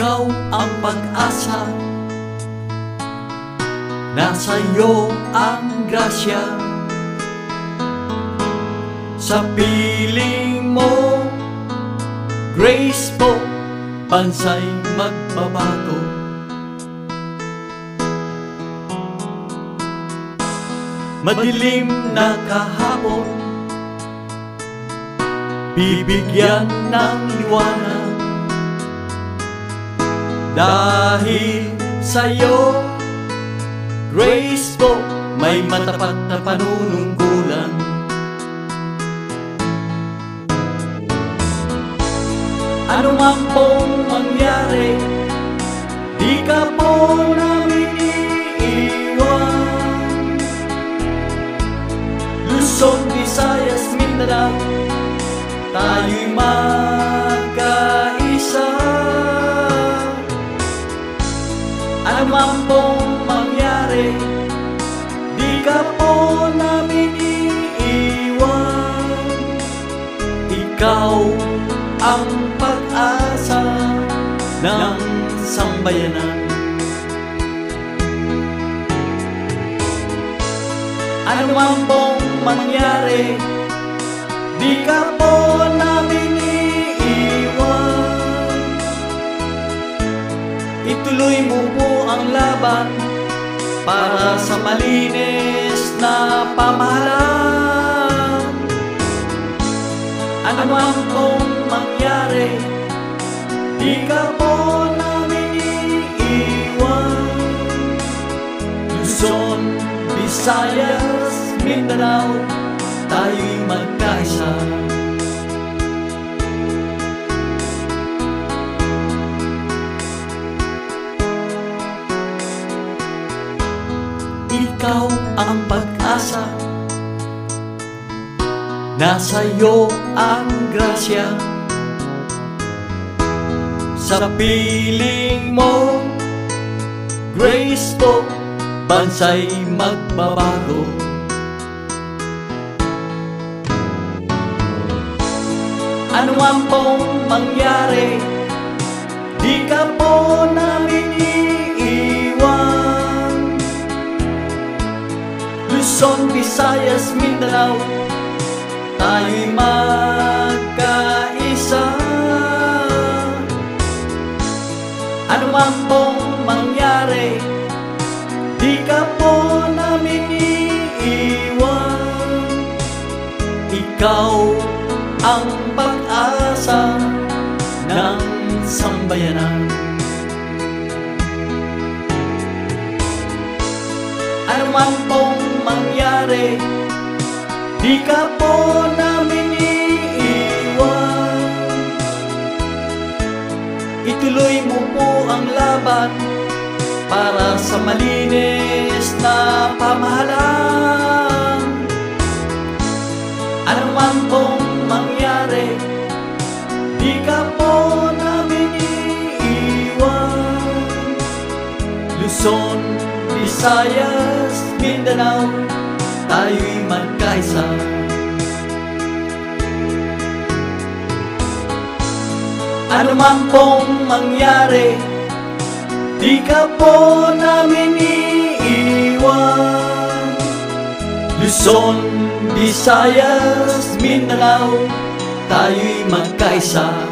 Ikaw ang pag-asa, nasa iyo ang grasya. Sa piling mo, grace po, bansa'y magbabago. Madilim na kahapon, bibigyan ng liwanag. Dahil sa'yo, grace po, may matapat na panunungkulan. Ano man pong mangyari, di ka po namin iiwan. Luzon, Visayas, Mindanao, tayo'y magkaisa. Ano man pong mangyari, di ka po namin iiwan. Ikaw ang pag-asa ng sambayanan. Ano man pong mangyari, di ka po namin iiwan. Ituloy mo po ang laban para sa malinis na pamahalaan. Ano man pong mangyari, di ka po namin iiwan. Luzon, Visayas, Mindanao, tayo'y magkaisa. Ikaw ang pag-asa, nasa iyo ang grasya. Sa piling mo, grace po, bansa'y magbabago. Ano man pong mangyari, di ka po namin iiwan. Luzon, Visayas, Mindanao, tayo'y magkaisa. Ano man pong mangyari, di ka po namin iiwan. Ikaw ang pag-asa ng sambayanan. Ano man pong mangyari, di ka po namin iiwan. Ituloy mo po ang laban para sa malinis na pamahalaan. Ano man pong mangyari, di ka po namin iiwan. Luzon, Visayas, Mindanao, tayo'y magkaisa. Ano man pong mangyari, di ka po namin iiwan. Luzon, Visayas, Mindanao, tayo'y magkaisa.